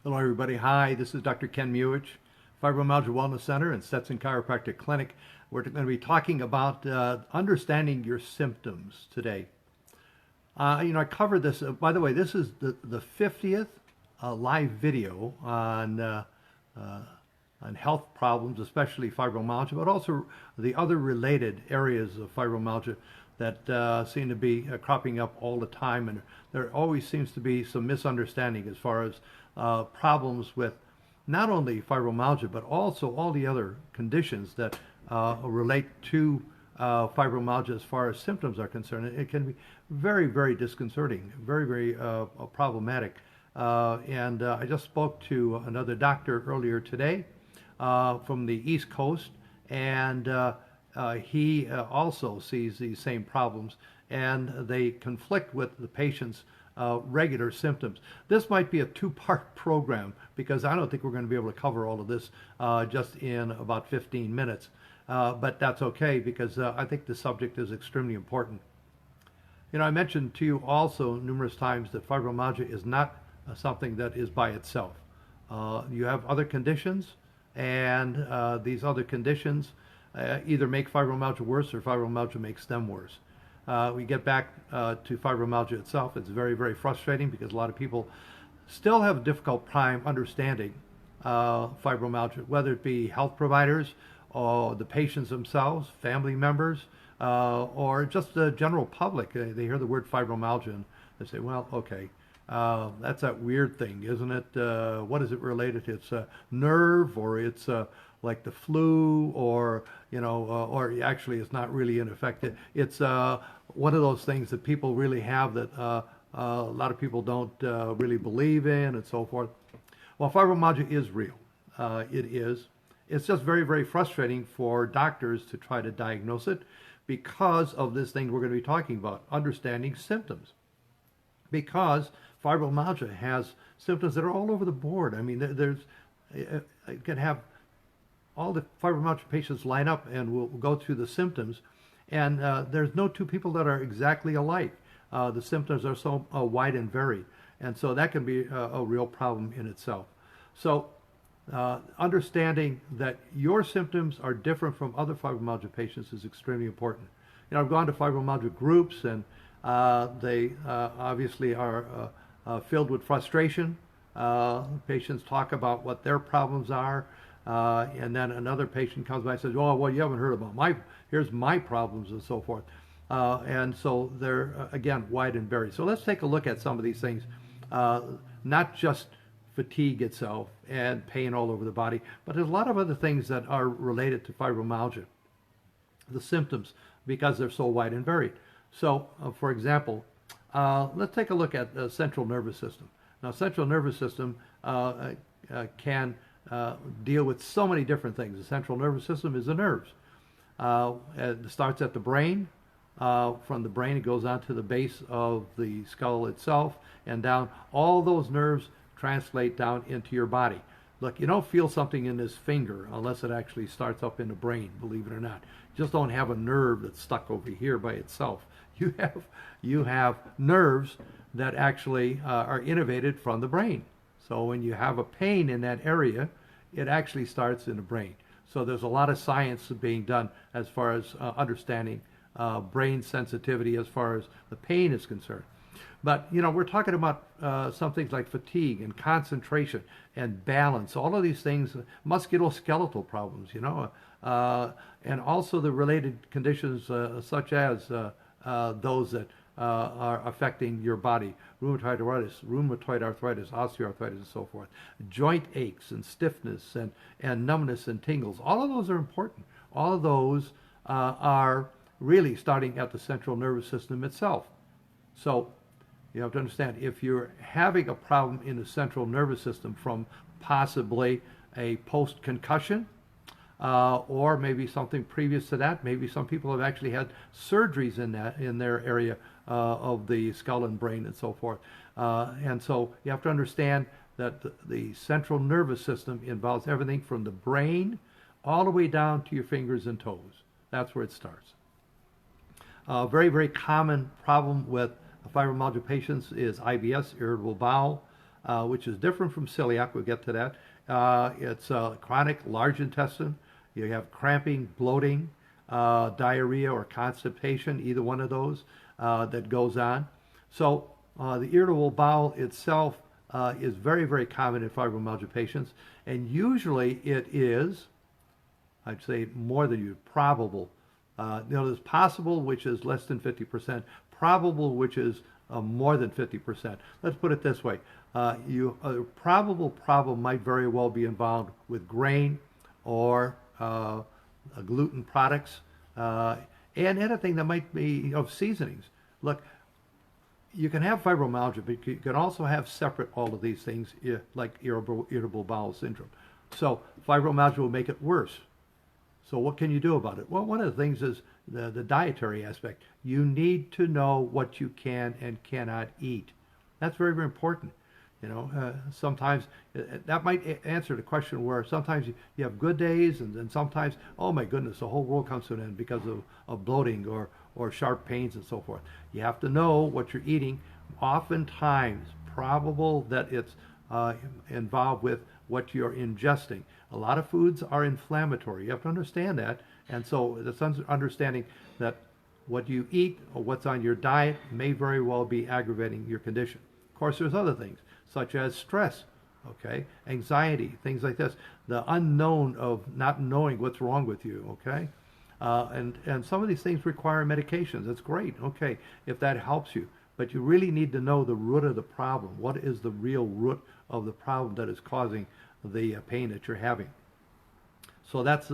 Hello, everybody. Hi, this is Dr. Ken Muich, Fibromyalgia Wellness Center and Stetson Chiropractic Clinic. We're going to be talking about understanding your symptoms today. I covered this. By the way, this is the 50th live video on health problems, especially fibromyalgia, but also the other related areas of fibromyalgia that seem to be cropping up all the time. And there always seems to be some misunderstanding as far as problems with not only fibromyalgia, but also all the other conditions that relate to fibromyalgia as far as symptoms are concerned. It can be very, very disconcerting, very, very problematic. And I just spoke to another doctor earlier today from the East Coast, and he also sees these same problems, and they conflict with the patient's regular symptoms. This might be a two-part program because I don't think we're going to be able to cover all of this just in about 15 minutes. But that's okay because I think the subject is extremely important. I mentioned to you also numerous times that fibromyalgia is not something that is by itself. You have other conditions, and these other conditions either make fibromyalgia worse or fibromyalgia makes them worse. We get back to fibromyalgia itself. It's very, very frustrating because a lot of people still have a difficult time understanding fibromyalgia, whether it be health providers or the patients themselves, family members, or just the general public. They hear the word fibromyalgia and they say, well, okay, that's that weird thing, isn't it? What is it related to? It's a nerve, or it's like the flu, or or actually it's not really an effect. It's one of those things that people really have that a lot of people don't really believe in, and so forth. Well, fibromyalgia is real. It is. It's just very, very frustrating for doctors to try to diagnose it because of this thing we're going to be talking about, understanding symptoms. Because fibromyalgia has symptoms that are all over the board. I mean, you can have all the fibromyalgia patients line up and we'll go through the symptoms, and there's no two people that are exactly alike. The symptoms are so wide and varied, and so that can be a real problem in itself. So understanding that your symptoms are different from other fibromyalgia patients is extremely important. I've gone to fibromyalgia groups, and they obviously are filled with frustration. Patients talk about what their problems are, and then another patient comes by and says, "Oh, well, you haven't heard about here's my problems," and so forth. And so they're, again, wide and varied. So let's take a look at some of these things, not just fatigue itself and pain all over the body, but there's a lot of other things that are related to fibromyalgia, the symptoms, because they're so wide and varied. So, for example, let's take a look at the central nervous system. Now, central nervous system can deal with so many different things. The central nervous system is the nerves. It starts at the brain. From the brain, it goes on to the base of the skull itself and down. All those nerves translate down into your body. Look, you don't feel something in this finger unless it actually starts up in the brain, believe it or not. You just don't have a nerve that's stuck over here by itself. You have nerves that actually are innervated from the brain. So when you have a pain in that area, it actually starts in the brain. So there's a lot of science being done as far as understanding brain sensitivity as far as the pain is concerned. But, we're talking about some things like fatigue and concentration and balance, all of these things, musculoskeletal problems, and also the related conditions such as those that are affecting your body, rheumatoid arthritis, osteoarthritis, and so forth, joint aches and stiffness and numbness and tingles. All of those are important. All of those are really starting at the central nervous system itself. So you have to understand, if you're having a problem in the central nervous system from possibly a post-concussion, or maybe something previous to that, maybe some people have actually had surgeries in their area of the skull and brain and so forth. And so you have to understand that the central nervous system involves everything from the brain all the way down to your fingers and toes. That's where it starts. Very, very common problem with fibromyalgia patients is IBS, irritable bowel. which is different from celiac. We'll get to that. It's chronic large intestine. You have cramping, bloating, diarrhea, or constipation, either one of those that goes on. So the irritable bowel itself is very, very common in fibromyalgia patients, and usually it is, I'd say more than you, probable. There's possible, which is less than 50%, probable, which is more than 50%. Let's put it this way. A probable problem might very well be involved with grain or gluten products and anything that might be of seasonings. Look, you can have fibromyalgia, but you can also have separate all of these things, like irritable bowel syndrome. So fibromyalgia will make it worse. So what can you do about it? Well, one of the things is the dietary aspect. You need to know what you can and cannot eat. That's very, very important. Sometimes that might answer the question where sometimes you have good days and then sometimes, oh my goodness, the whole world comes to an end because of bloating or sharp pains and so forth. You have to know what you're eating. Oftentimes, probable that it's involved with what you're ingesting. A lot of foods are inflammatory. You have to understand that. And so it's understanding that what you eat or what's on your diet may very well be aggravating your condition. Of course, there's other things, such as stress, okay, anxiety, things like this, the unknown of not knowing what's wrong with you, okay? And some of these things require medications. That's great, okay, if that helps you. But you really need to know the root of the problem. What is the real root of the problem that is causing the pain that you're having? So that's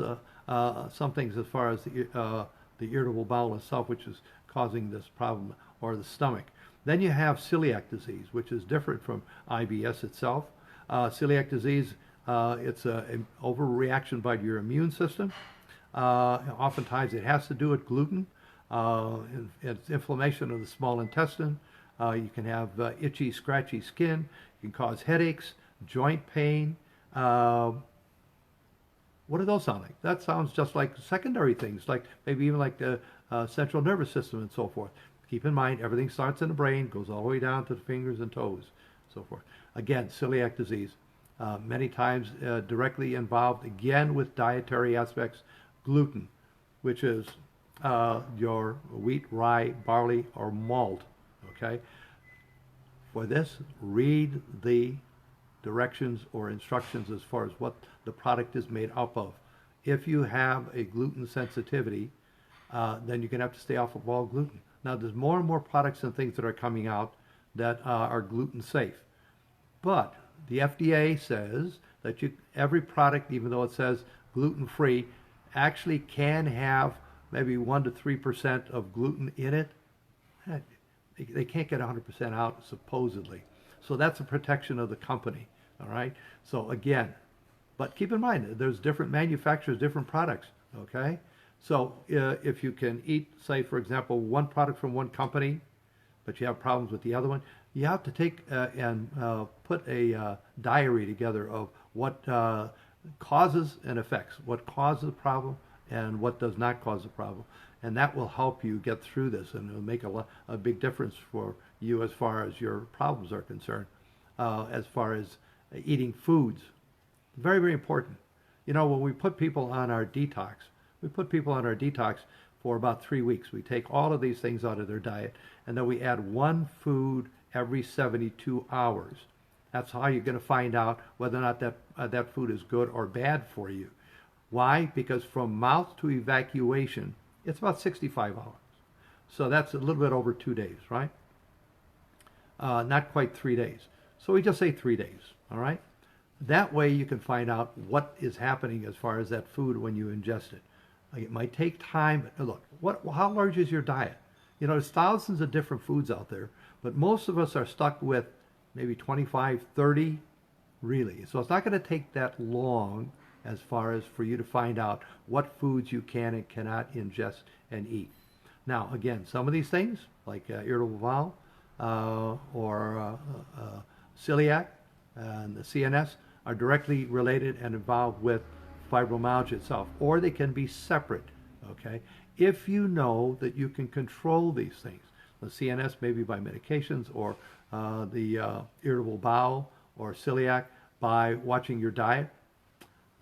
some things as far as the irritable bowel itself, which is causing this problem, or the stomach. Then you have celiac disease, which is different from IBS itself. Celiac disease, it's an overreaction by your immune system. Oftentimes it has to do with gluten. It's inflammation of the small intestine. You can have itchy, scratchy skin. You can cause headaches, joint pain. What do those sound like? That sounds just like secondary things, like maybe even like the central nervous system and so forth. Keep in mind, everything starts in the brain, goes all the way down to the fingers and toes, so forth. Again, celiac disease, many times directly involved, again, with dietary aspects. Gluten, which is your wheat, rye, barley, or malt, okay? For this, read the directions or instructions as far as what the product is made up of. If you have a gluten sensitivity, then you're going to have to stay off of all gluten. Now, there's more and more products and things that are coming out that are gluten safe. But the FDA says that every product, even though it says gluten-free, actually can have maybe 1 to 3% of gluten in it. They can't get 100% out, supposedly. So that's a protection of the company, all right? So again, but keep in mind, there's different manufacturers, different products, okay? So if you can eat, say, for example, one product from one company, but you have problems with the other one, you have to take and put a diary together of what causes and effects, what causes the problem and what does not cause the problem. And that will help you get through this, and it'll make a big difference for you as far as your problems are concerned, as far as eating foods. Very, very important. When we put people on our detox, for about 3 weeks. We take all of these things out of their diet, and then we add one food every 72 hours. That's how you're going to find out whether or not that food is good or bad for you. Why? Because from mouth to evacuation, it's about 65 hours. So that's a little bit over 2 days, right? Not quite 3 days. So we just say 3 days, all right? That way you can find out what is happening as far as that food when you ingest it. It might take time. Look, how large is your diet? There's thousands of different foods out there, but most of us are stuck with maybe 25, 30, really. So it's not going to take that long as far as for you to find out what foods you can and cannot ingest and eat. Now, again, some of these things, like irritable bowel or celiac and the CNS, are directly related and involved with fibromyalgia itself, or they can be separate, okay? If you know that you can control these things, the CNS maybe by medications, or the irritable bowel or celiac by watching your diet.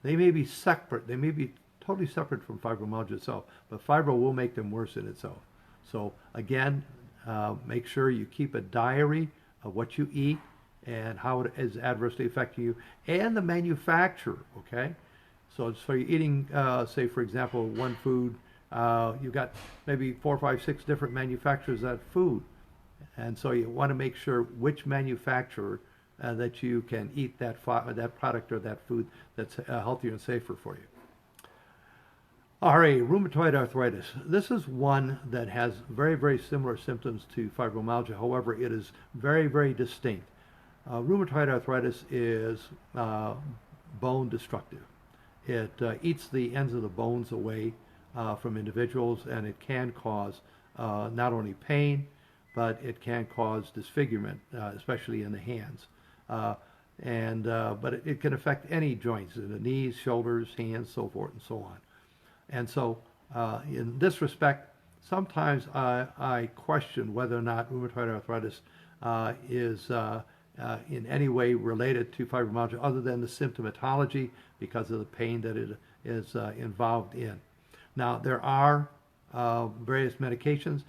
They may be separate. They may be totally separate from fibromyalgia itself, but fibro will make them worse in itself. So again, make sure you keep a diary of what you eat and how it is adversely affecting you, and the manufacturer. Okay, so you're eating, say for example, one food. You've got maybe 4, 5, 6 different manufacturers of that food, and so you want to make sure which manufacturer that you can eat that product or that food that's healthier and safer for you. All right, rheumatoid arthritis. This is one that has very, very similar symptoms to fibromyalgia. However, it is very, very distinct. Rheumatoid arthritis is bone destructive. It eats the ends of the bones away from individuals, and it can cause not only pain, but it can cause disfigurement, especially in the hands. But it can affect any joints, in the knees, shoulders, hands, so forth and so on. And so in this respect, sometimes I question whether or not rheumatoid arthritis is in any way related to fibromyalgia other than the symptomatology because of the pain that it is involved in. Now, there are various medications.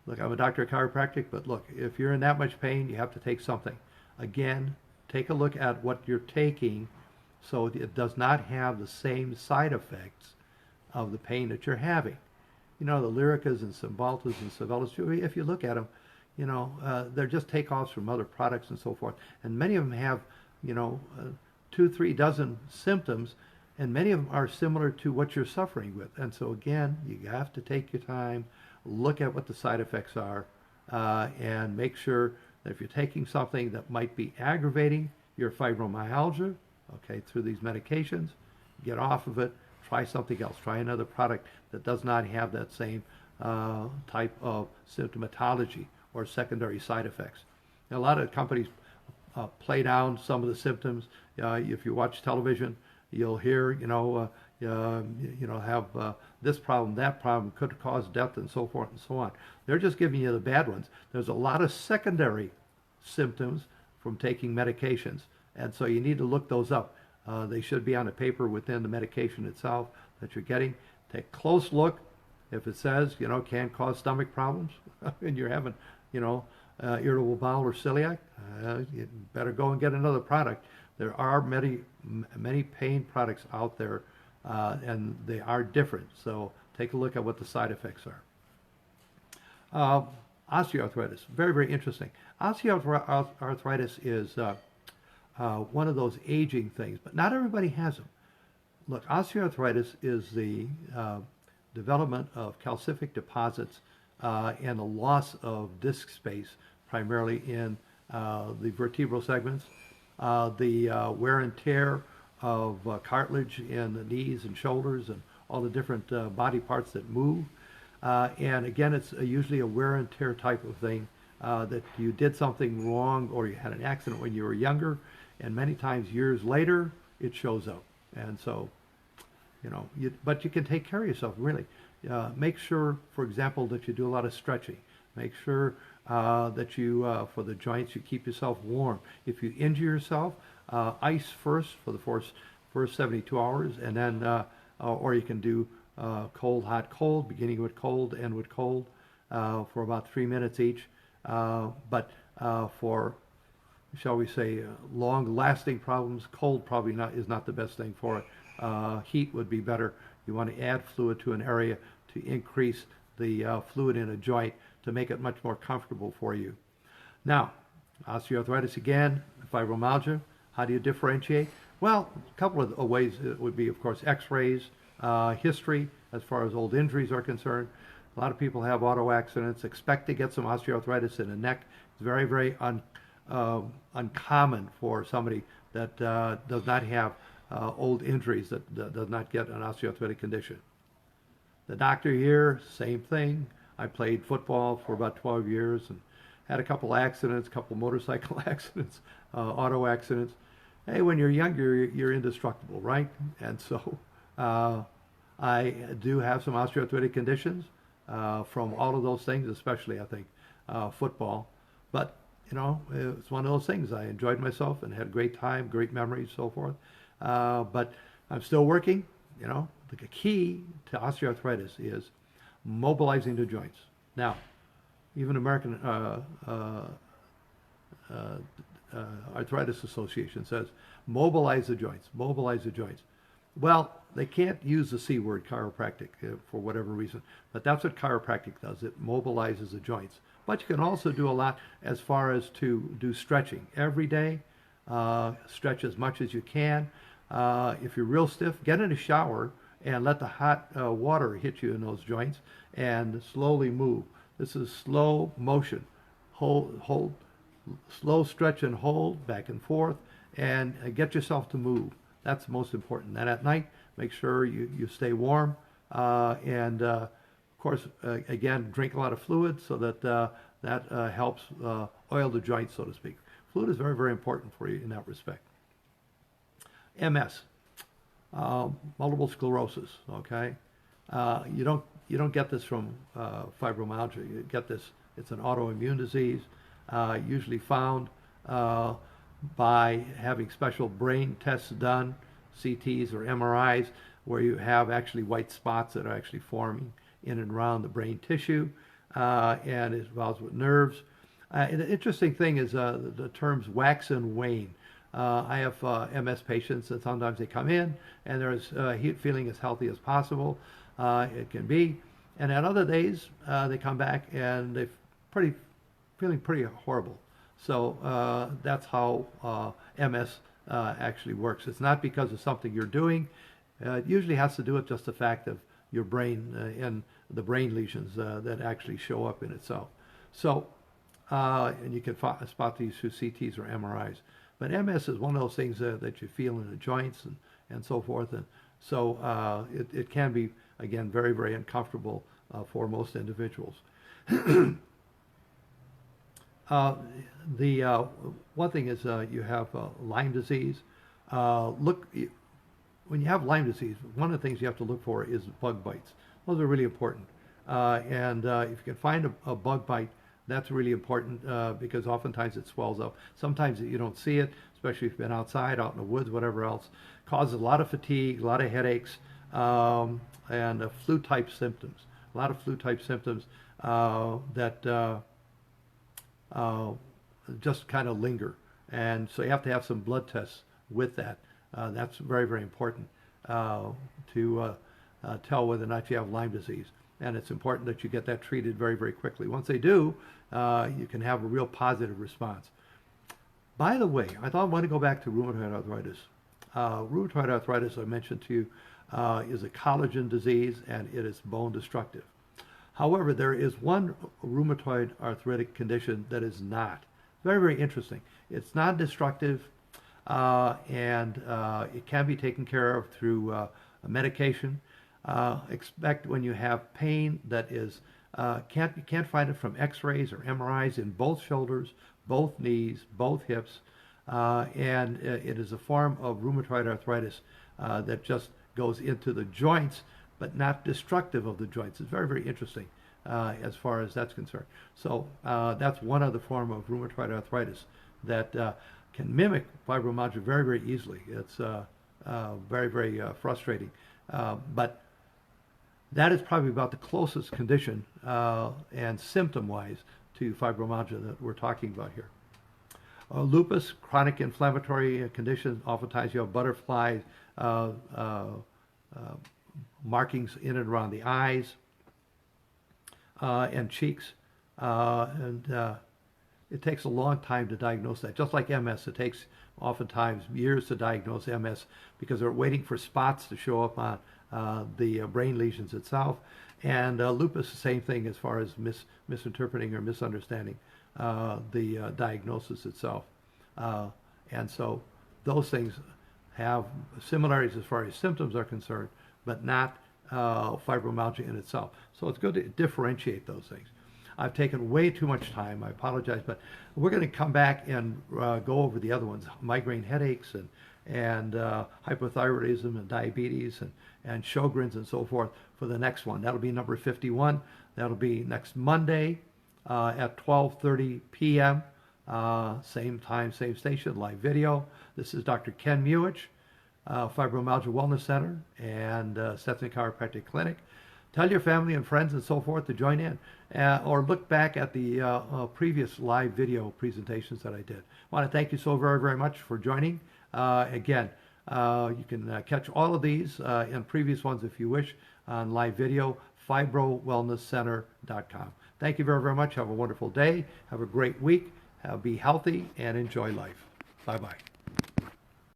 Look, I'm a doctor of chiropractic, but look, if you're in that much pain, you have to take something. Again, take a look at what you're taking so it does not have the same side effects of the pain that you're having. You know, the Lyricas and Cymbaltas and Civalis, if you look at them, you know, they're just takeoffs from other products and so forth. And many of them have, you know, 2, 3 dozen symptoms, and many of them are similar to what you're suffering with. And so again, you have to take your time, look at what the side effects are, and make sure that if you're taking something that might be aggravating your fibromyalgia, okay, through these medications, get off of it, try something else, try another product that does not have that same type of symptomatology or secondary side effects. Now, a lot of companies play down some of the symptoms. If you watch television, you'll hear, have this problem, that problem, could cause death, and so forth and so on. They're just giving you the bad ones. There's a lot of secondary symptoms from taking medications, and so you need to look those up. They should be on a paper within the medication itself that you're getting. Take a close look. If it says, can cause stomach problems, and you're having, irritable bowel or celiac, you better go and get another product. There are many pain products out there, and they are different. So take a look at what the side effects are. Osteoarthritis, very, very interesting. Osteoarthritis is one of those aging things, but not everybody has them. Look, osteoarthritis is the development of calcific deposits and a loss of disc space, primarily in the vertebral segments, the wear and tear of cartilage in the knees and shoulders and all the different body parts that move. And again, it's usually a wear and tear type of thing, that you did something wrong or you had an accident when you were younger, and many times years later it shows up. And so, but you can take care of yourself, really. Make sure, for example, that you do a lot of stretching. Make sure that you, for the joints, you keep yourself warm. If you injure yourself, ice first for the first 72 hours, and then, or you can do cold, hot, cold, beginning with cold, end with cold, for about 3 minutes each. But for, shall we say, long-lasting problems, cold probably is not the best thing for it. Heat would be better. You want to add fluid to an area to increase the fluid in a joint to make it much more comfortable for you. Now, osteoarthritis again, fibromyalgia, how do you differentiate? Well, a couple of ways. It would be, of course, x-rays, history as far as old injuries are concerned. A lot of people have auto accidents, expect to get some osteoarthritis in the neck. It's very, very uncommon for somebody that does not have old injuries, that does not get an osteoarthritic condition. The doctor here, same thing. I played football for about 12 years and had a couple accidents, couple motorcycle accidents, auto accidents. Hey, when you're younger, you're indestructible, right? And so I do have some osteoarthritic conditions from all of those things, especially, I think, football. But it's one of those things. I enjoyed myself and had a great time, great memories, so forth. But I'm still working. The key to osteoarthritis is mobilizing the joints. Now, even American Arthritis Association says mobilize the joints, mobilize the joints. Well, they can't use the C word, chiropractic, for whatever reason, but that's what chiropractic does. It mobilizes the joints. But you can also do a lot as far as to do stretching every day. Stretch as much as you can. If you're real stiff, get in a shower and let the hot water hit you in those joints and slowly move. This is slow motion. Hold, slow stretch and hold, back and forth, and get yourself to move. That's most important. And at night, make sure you stay warm. And of course, again, drink a lot of fluid so that that helps oil the joints, so to speak. Fluid is very, very important for you in that respect. MS, multiple sclerosis. Okay, you don't get this from fibromyalgia. You get this. It's an autoimmune disease, usually found by having special brain tests done, CTs or MRIs, where you have actually white spots that are actually forming in and around the brain tissue, and it involves with nerves. And the interesting thing is the terms wax and wane. I have MS patients, and sometimes they come in and they're feeling as healthy as possible. It can be, and at other days they come back and they're feeling pretty horrible. So that's how MS actually works. It's not because of something you're doing. It usually has to do with just the fact of your brain and the brain lesions that actually show up in itself. So, and you can spot these through CTs or MRIs. But MS is one of those things that you feel in the joints and so forth. And so it can be, again, very, very uncomfortable for most individuals. The one thing is you have Lyme disease. When you have Lyme disease, one of the things you have to look for is bug bites. Those are really important. And if you can find a bug bite, that's really important because oftentimes it swells up. Sometimes you don't see it, especially if you've been outside, out in the woods, whatever else. Causes a lot of fatigue, a lot of headaches, and flu-type symptoms. A lot of flu-type symptoms that just kind of linger. And so you have to have some blood tests with that. That's very, very important to tell whether or not you have Lyme disease. And it's important that you get that treated very, very quickly. Once they do, you can have a real positive response. By the way, I want to go back to rheumatoid arthritis. Rheumatoid arthritis, I mentioned to you, is a collagen disease and it is bone destructive. However, there is one rheumatoid arthritic condition that is not. Very, very interesting. It's non-destructive and it can be taken care of through medication. Expect when you have pain that is, you can't find it from x-rays or MRIs in both shoulders, both knees, both hips, and it is a form of rheumatoid arthritis that just goes into the joints, but not destructive of the joints. It's very, very interesting as far as that's concerned. So that's one other form of rheumatoid arthritis that can mimic fibromyalgia very, very easily. It's very, very frustrating. But that is probably about the closest condition and symptom-wise to fibromyalgia that we're talking about here. Lupus, chronic inflammatory condition. Oftentimes you have butterflies, markings in and around the eyes and cheeks. It takes a long time to diagnose that. Just like MS, it takes oftentimes years to diagnose MS because they're waiting for spots to show up on the brain lesions itself. And lupus, the same thing as far as misinterpreting or misunderstanding the diagnosis itself. And so those things have similarities as far as symptoms are concerned, but not fibromyalgia in itself. So it's good to differentiate those things. I've taken way too much time. I apologize, but we're going to come back and go over the other ones, migraine headaches and hypothyroidism and diabetes and Sjogren's and so forth for the next one. That'll be number 51. That'll be next Monday at 12:30 p.m. Same time, same station, live video. This is Dr. Ken Muich, Fibromyalgia Wellness Center and Stetson Chiropractic Clinic. Tell your family and friends and so forth to join in, or look back at the previous live video presentations that I did. I want to thank you so very, very much for joining. Again, you can catch all of these and previous ones if you wish on live video, fibrowellnesscenter.com. Thank you very, very much. Have a wonderful day. Have a great week. Be healthy and enjoy life. Bye-bye.